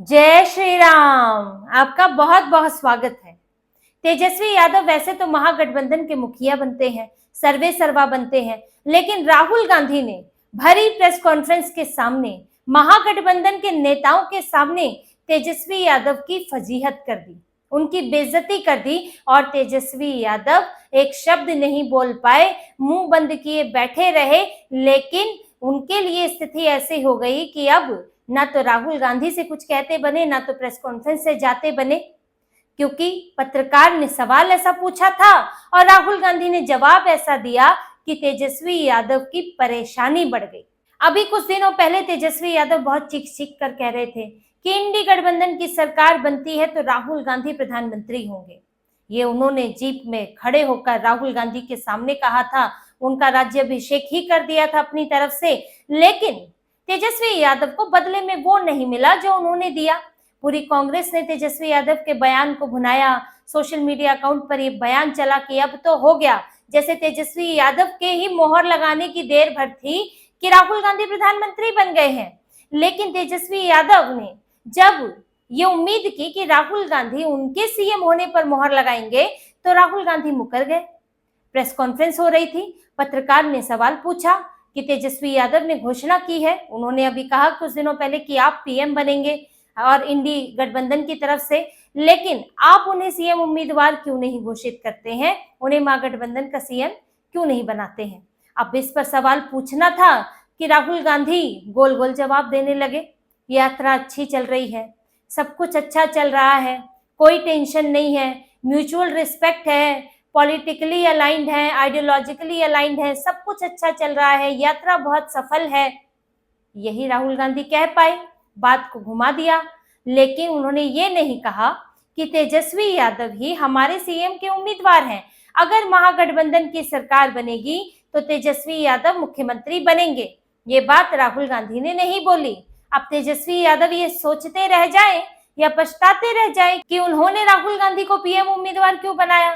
जय श्री राम। आपका बहुत बहुत स्वागत है। तेजस्वी यादव वैसे तो महागठबंधन के मुखिया बनते हैं, सर्वे सर्वा बनते हैं, लेकिन राहुल गांधी ने भरी प्रेस कॉन्फ्रेंस के सामने महागठबंधन के नेताओं के सामने तेजस्वी यादव की फजीहत कर दी, उनकी बेइज्जती कर दी और तेजस्वी यादव एक शब्द नहीं बोल पाए, मुंह बंद किए बैठे रहे। लेकिन उनके लिए स्थिति ऐसी हो गई कि अब ना तो राहुल गांधी से कुछ कहते बने, ना तो प्रेस कॉन्फ्रेंस से जाते बने, क्योंकि पत्रकार ने सवाल ऐसा पूछा था और राहुल गांधी ने जवाब ऐसा दिया कि तेजस्वी यादव की परेशानी बढ़ गई। अभी कुछ दिनों पहले तेजस्वी यादव बहुत चीख चीख कर कह रहे थे कि इंडी गठबंधन की सरकार बनती है तो राहुल गांधी प्रधानमंत्री होंगे। ये उन्होंने जीप में खड़े होकर राहुल गांधी के सामने कहा था, उनका राज्याभिषेक ही कर दिया था अपनी तरफ से। लेकिन तेजस्वी यादव को बदले में वो नहीं मिला जो उन्होंने दिया। पूरी कांग्रेस ने तेजस्वी यादव के बयान को भुनाया, सोशल मीडिया अकाउंट पर ये बयान चला कि अब तो हो गया, जैसे तेजस्वी यादव के ही मोहर लगाने की देर भर थी कि राहुल गांधी प्रधानमंत्री बन गए हैं। लेकिन तेजस्वी यादव ने जब ये उम्मीद की कि राहुल गांधी उनके सीएम होने पर मोहर लगाएंगे तो राहुल गांधी मुकर गए। प्रेस कॉन्फ्रेंस हो रही थी, पत्रकार ने सवाल पूछा कि तेजस्वी यादव ने घोषणा की है, उन्होंने अभी कहा कुछ दिनों पहले कि आप पीएम बनेंगे और इंडी गठबंधन की तरफ से, लेकिन आप उन्हें सीएम उम्मीदवार क्यों नहीं घोषित करते हैं, उन्हें महागठबंधन का सीएम क्यों नहीं बनाते हैं। अब इस पर सवाल पूछना था कि राहुल गांधी गोल गोल जवाब देने लगे। यात्रा अच्छी चल रही है, सब कुछ अच्छा चल रहा है, कोई टेंशन नहीं है, म्यूचुअल रिस्पेक्ट है, पॉलिटिकली अलाइंड है, आइडियोलॉजिकली अलाइंड है, सब कुछ अच्छा चल रहा है, यात्रा बहुत सफल है। यही राहुल गांधी कह पाए, बात को घुमा दिया। लेकिन उन्होंने ये नहीं कहा कि तेजस्वी यादव ही हमारे सीएम के उम्मीदवार हैं, अगर महागठबंधन की सरकार बनेगी तो तेजस्वी यादव मुख्यमंत्री बनेंगे। ये बात राहुल गांधी ने नहीं बोली। अब तेजस्वी यादव ये सोचते रह जाए या पछताते रह जाए कि उन्होंने राहुल गांधी को पीएम उम्मीदवार क्यों बनाया,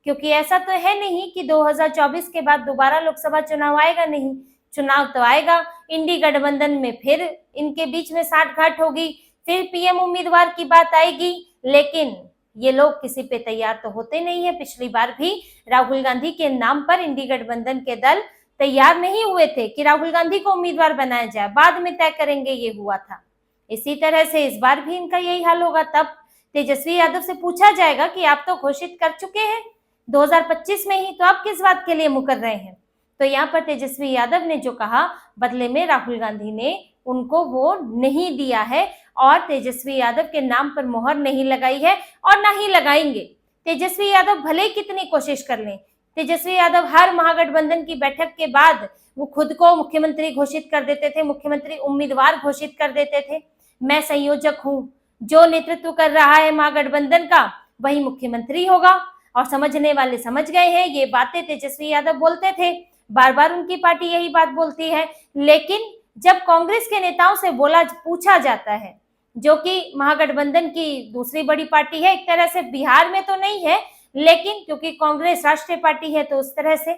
क्योंकि ऐसा तो है नहीं कि 2024 के बाद दोबारा लोकसभा चुनाव आएगा। नहीं, चुनाव तो आएगा, इंडी गठबंधन में फिर इनके बीच में साठगांठ होगी, फिर पीएम उम्मीदवार की बात आएगी। लेकिन ये लोग किसी पे तैयार तो होते नहीं है। पिछली बार भी राहुल गांधी के नाम पर इंडी गठबंधन के दल तैयार नहीं हुए थे कि राहुल गांधी को उम्मीदवार बनाया जाए, बाद में तय करेंगे, ये हुआ था। इसी तरह से इस बार भी इनका यही हाल होगा। तब तेजस्वी यादव से पूछा जाएगा कि आप तो घोषित कर चुके हैं 2025 में ही, तो आप किस बात के लिए मुकर रहे हैं। तो यहाँ पर तेजस्वी यादव ने जो कहा, बदले में राहुल गांधी ने उनको वो नहीं दिया है और तेजस्वी यादव के नाम पर मोहर नहीं लगाई है और ना ही लगाएंगे। तेजस्वी यादव भले कितनी कोशिश कर लें, तेजस्वी यादव हर महागठबंधन की बैठक के बाद वो खुद को मुख्यमंत्री घोषित कर देते थे, मुख्यमंत्री उम्मीदवार घोषित कर देते थे। मैं संयोजक हूँ, जो नेतृत्व कर रहा है महागठबंधन का वही मुख्यमंत्री होगा। और समझने वाले समझ गए हैं, ये बातें तेजस्वी यादव बोलते थे, बार बार उनकी पार्टी यही बात बोलती है। लेकिन जब कांग्रेस के नेताओं से पूछा जाता है, जो कि महागठबंधन की दूसरी बड़ी पार्टी है, एक तरह से बिहार में तो नहीं है, लेकिन क्योंकि कांग्रेस राष्ट्रीय पार्टी है तो उस तरह से,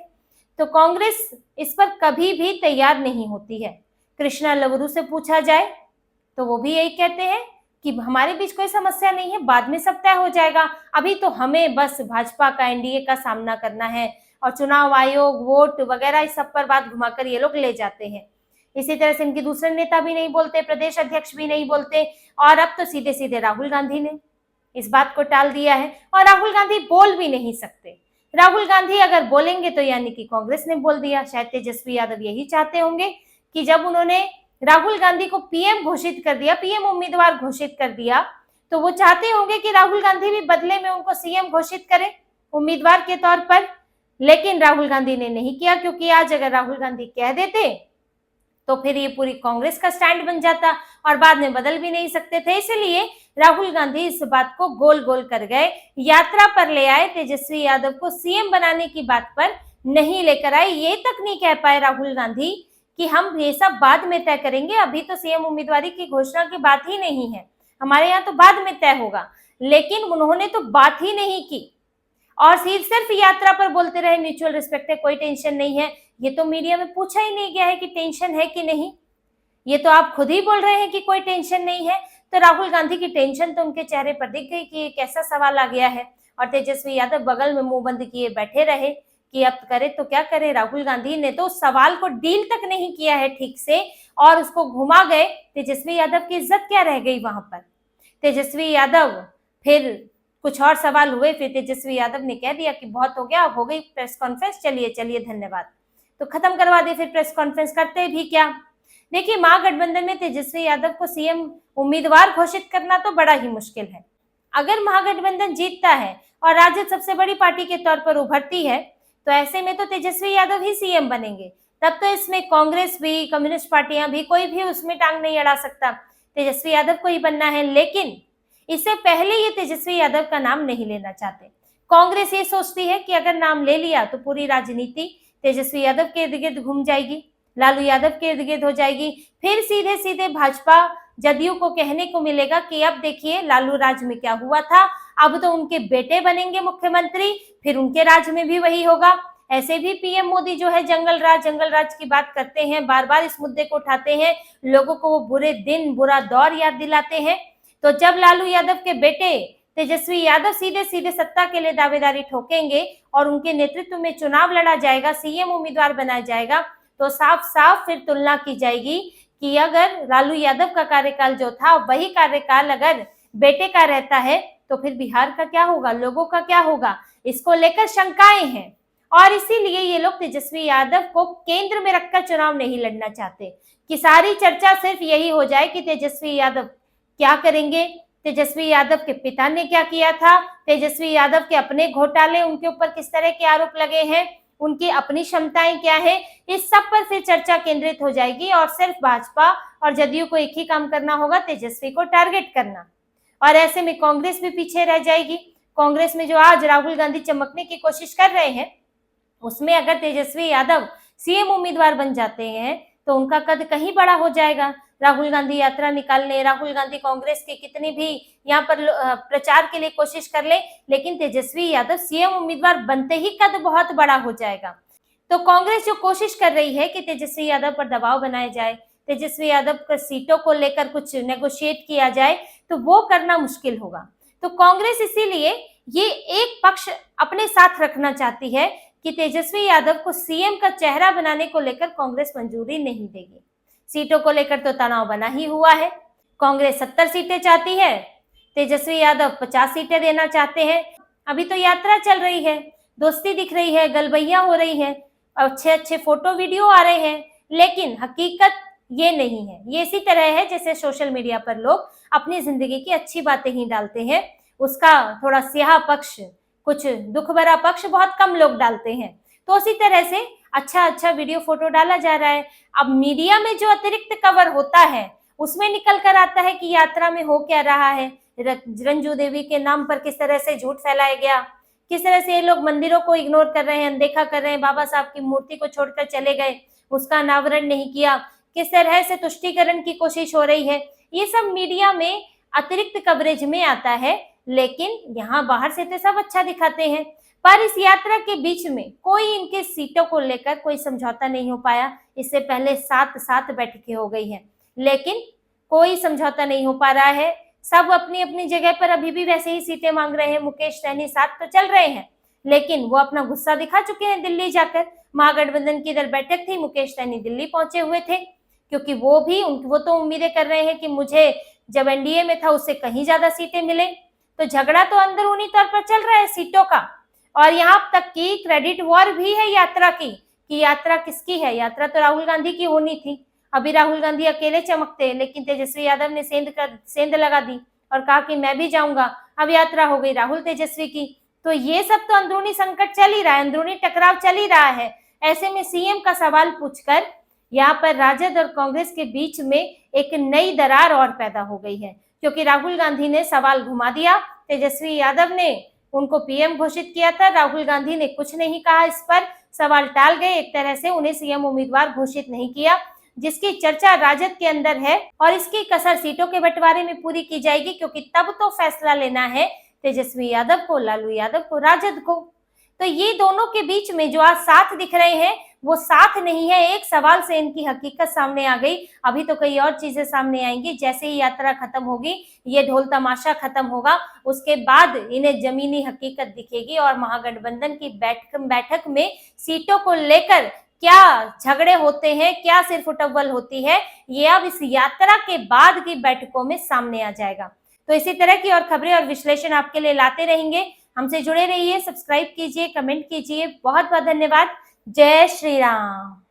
तो कांग्रेस इस पर कभी भी तैयार नहीं होती है। कृष्णा लवरू से पूछा जाए तो वो भी यही कहते हैं कि हमारे बीच कोई समस्या नहीं है, बाद में सब तय हो जाएगा, अभी तो हमें बस भाजपा का, एनडीए का सामना करना है। और चुनाव आयोग, वोट वगैरह इस सब पर बात घुमाकर ये लोग ले जाते हैं। इसी तरह से इनके दूसरे नेता भी नहीं बोलते, प्रदेश अध्यक्ष भी नहीं बोलते, और अब तो सीधे सीधे राहुल गांधी ने इस बात को टाल दिया है। और राहुल गांधी बोल भी नहीं सकते। राहुल गांधी अगर बोलेंगे तो यानी कि कांग्रेस ने बोल दिया। शायद तेजस्वी यादव यही चाहते होंगे कि जब उन्होंने राहुल गांधी को पीएम घोषित कर दिया, पीएम उम्मीदवार घोषित कर दिया, तो वो चाहते होंगे कि राहुल गांधी भी बदले में उनको सीएम घोषित करें उम्मीदवार के तौर पर। लेकिन राहुल गांधी ने नहीं किया, क्योंकि आज अगर राहुल गांधी कह देते तो फिर ये पूरी कांग्रेस का स्टैंड बन जाता और बाद में बदल भी नहीं सकते थे। इसलिए राहुल गांधी इस बात को गोल गोल कर गए, यात्रा पर ले आए, तेजस्वी यादव को सीएम बनाने की बात पर नहीं लेकर आए। ये तक नहीं कह पाए राहुल गांधी कि हम ये सब बाद में तय करेंगे, अभी तो सीएम उम्मीदवारी की घोषणा की बात ही नहीं है, हमारे यहाँ तो बाद में तय होगा। लेकिन उन्होंने तो बात ही नहीं की और सिर्फ यात्रा पर बोलते रहे म्यूचुअल रिस्पेक्ट है, कोई टेंशन नहीं है। ये तो मीडिया में पूछा ही नहीं गया है कि टेंशन है कि नहीं, ये तो आप खुद ही बोल रहे हैं कि कोई टेंशन नहीं है। तो राहुल गांधी की टेंशन तो उनके चेहरे पर दिख गई कि ये कैसा सवाल आ गया है। और तेजस्वी यादव बगल में मुंह बंद किए बैठे रहे कि अब करे तो क्या करे। राहुल गांधी ने तो सवाल को डील तक नहीं किया है ठीक से और उसको घुमा गए। तेजस्वी यादव की इज्जत क्या रह गई वहां पर। तेजस्वी यादव फिर कुछ और सवाल हुए, फिर तेजस्वी यादव ने कह दिया कि बहुत हो गया, अब हो गई प्रेस कॉन्फ्रेंस, चलिए चलिए धन्यवाद, तो खत्म करवा दी। फिर प्रेस कॉन्फ्रेंस करते भी क्या। देखिए, महागठबंधन में तेजस्वी यादव को सीएम उम्मीदवार घोषित करना तो बड़ा ही मुश्किल है। अगर महागठबंधन जीतता है और राजद सबसे बड़ी पार्टी के तौर पर उभरती है तो ऐसे में तो तेजस्वी यादव ही सीएम बनेंगे। तब तो इसमें कांग्रेस भी, कम्युनिस्ट पार्टियां भी, कोई भी उसमें टांग नहीं अड़ा सकता, तेजस्वी यादव को ही बनना है। लेकिन इससे पहले ये तेजस्वी यादव का नाम नहीं लेना चाहते। कांग्रेस ये सोचती है कि अगर नाम ले लिया तो पूरी राजनीति तेजस्वी यादव के इर्द गिर्द घूम जाएगी, लालू यादव के इर्द गिर्द हो जाएगी। फिर सीधे सीधे भाजपा जदयू को कहने को मिलेगा कि अब देखिए लालू राज में क्या हुआ था, अब तो उनके बेटे बनेंगे मुख्यमंत्री, फिर उनके राज में भी वही होगा। ऐसे भी पीएम मोदी जो है जंगल राज की बात करते हैं, बार बार इस मुद्दे को उठाते हैं, लोगों को वो बुरे दिन, बुरा दौर याद दिलाते हैं। तो जब लालू यादव के बेटे तेजस्वी यादव सीधे सीधे सत्ता के लिए दावेदारी ठोकेंगे और उनके नेतृत्व में चुनाव लड़ा जाएगा, सीएम उम्मीदवार बनाया जाएगा, तो साफ साफ फिर तुलना की जाएगी कि अगर लालू यादव का कार्यकाल जो था वही कार्यकाल अगर बेटे का रहता है तो फिर बिहार का क्या होगा, लोगों का क्या होगा। इसको लेकर शंकाएं हैं और इसीलिए ये लोग तेजस्वी यादव को केंद्र में रखकर चुनाव नहीं लड़ना चाहते कि सारी चर्चा सिर्फ यही हो जाए कि तेजस्वी यादव क्या करेंगे, तेजस्वी यादव के पिता ने क्या किया था, तेजस्वी यादव के अपने घोटाले, उनके ऊपर किस तरह के आरोप लगे हैं, उनकी अपनी क्षमताएं क्या है, इस सब पर फिर चर्चा केंद्रित हो जाएगी और सिर्फ भाजपा और जदयू को एक ही काम करना होगा, तेजस्वी को टारगेट करना। और ऐसे में कांग्रेस भी पीछे रह जाएगी। कांग्रेस में जो आज राहुल गांधी चमकने की कोशिश कर रहे हैं, उसमें अगर तेजस्वी यादव सीएम उम्मीदवार बन जाते हैं तो उनका कद कहीं बड़ा हो जाएगा। राहुल गांधी यात्रा निकालने, राहुल गांधी कांग्रेस के कितनी भी यहाँ पर प्रचार के लिए कोशिश कर ले, लेकिन तेजस्वी यादव सीएम उम्मीदवार बनते ही कद बहुत बड़ा हो जाएगा। तो कांग्रेस जो कोशिश कर रही है कि तेजस्वी यादव पर दबाव बनाया जाए, तेजस्वी यादव पर सीटों को लेकर कुछ नेगोशिएट किया जाए, तो वो करना मुश्किल होगा। तो कांग्रेस इसीलिए ये एक पक्ष अपने साथ रखना चाहती है कि तेजस्वी यादव को सीएम का चेहरा बनाने को लेकर कांग्रेस मंजूरी नहीं देगी। सीटों को लेकर तो तनाव बना ही हुआ है। कांग्रेस 70 सीटें चाहती है, तेजस्वी यादव 50 सीटें देना चाहते हैं। अभी तो यात्रा चल रही है, दोस्ती दिख रही है, गलबैया हो रही है, अच्छे अच्छे फोटो वीडियो आ रहे हैं, लेकिन हकीकत ये नहीं है। ये इसी तरह है जैसे सोशल मीडिया पर लोग अपनी जिंदगी की अच्छी बातें ही डालते हैं, उसका थोड़ा स्याह पक्ष, कुछ दुख भरा पक्ष बहुत कम लोग डालते हैं। तो उसी तरह से अच्छा अच्छा वीडियो फोटो डाला जा रहा है। अब मीडिया में जो अतिरिक्त कवर होता है उसमें निकल कर आता है कि यात्रा में हो क्या रहा है, रंजू देवी के नाम पर किस तरह से झूठ फैलाया गया, किस तरह से ये लोग मंदिरों को इग्नोर कर रहे हैं, अनदेखा कर रहे हैं, बाबा साहब की मूर्ति को छोड़कर चले गए, उसका अनावरण नहीं किया, किस तरह से तुष्टीकरण की कोशिश हो रही है। ये सब मीडिया में अतिरिक्त कवरेज में आता है, लेकिन यहाँ बाहर से तो सब अच्छा दिखाते हैं। पर इस यात्रा के बीच में कोई इनके सीटों को लेकर कोई समझौता नहीं हो पाया। इससे पहले 7 बैठकें हो गई हैं, लेकिन कोई समझौता नहीं हो पा रहा है। सब अपनी अपनी जगह पर अभी भी वैसे ही सीटें मांग रहे हैं। मुकेश सहनी साथ तो चल रहे हैं, लेकिन वो अपना गुस्सा दिखा चुके हैं दिल्ली जाकर। महागठबंधन की इधर बैठक थी, मुकेश सहनी दिल्ली पहुंचे हुए थे, क्योंकि वो तो उम्मीदें कर रहे हैं कि मुझे जब एनडीए में था उससे कहीं ज्यादा सीटें मिले। तो झगड़ा तो अंदरूनी तौर पर चल रहा है सीटों का, और यहाँ तक की क्रेडिट वॉर भी है यात्रा की कि यात्रा किसकी है। यात्रा तो राहुल गांधी की होनी थी, अभी राहुल गांधी अकेले चमकते, लेकिन तेजस्वी यादव ने सेंध लगा दी और कहा कि मैं भी जाऊंगा। अब यात्रा हो गई राहुल तेजस्वी की। तो ये सब तो अंदरूनी संकट चल ही रहा है, अंदरूनी टकराव चल ही रहा है। ऐसे में सीएम का सवाल पूछकर यहाँ पर राजद और कांग्रेस के बीच में एक नई दरार और पैदा हो गई है, क्योंकि राहुल गांधी ने सवाल घुमा दिया, तेजस्वी यादव ने उनको पीएम घोषित किया था, राहुल गांधी ने कुछ नहीं कहा, इस पर सवाल टाल गए, एक तरह से उन्हें सीएम उम्मीदवार घोषित नहीं किया, जिसकी चर्चा राजद के अंदर है। और इसकी कसर सीटों के बंटवारे में पूरी की जाएगी, क्योंकि तब तो फैसला लेना है तेजस्वी यादव को, लालू यादव को, राजद को। तो ये दोनों के बीच में जो आज साथ दिख रहे हैं वो साथ नहीं है। एक सवाल से इनकी हकीकत सामने आ गई। अभी तो कई और चीजें सामने आएंगी। जैसे ही यात्रा खत्म होगी, ये ढोल तमाशा खत्म होगा, उसके बाद इन्हें जमीनी हकीकत दिखेगी और महागठबंधन की बैठक में सीटों को लेकर क्या झगड़े होते हैं, क्या सिरफुटअव्वल होती है, ये अब इस यात्रा के बाद की बैठकों में सामने आ जाएगा। तो इसी तरह की और खबरें और विश्लेषण आपके लिए लाते रहेंगे। हमसे जुड़े रहिए, सब्सक्राइब कीजिए, कमेंट कीजिए। बहुत बहुत धन्यवाद। जय श्री राम।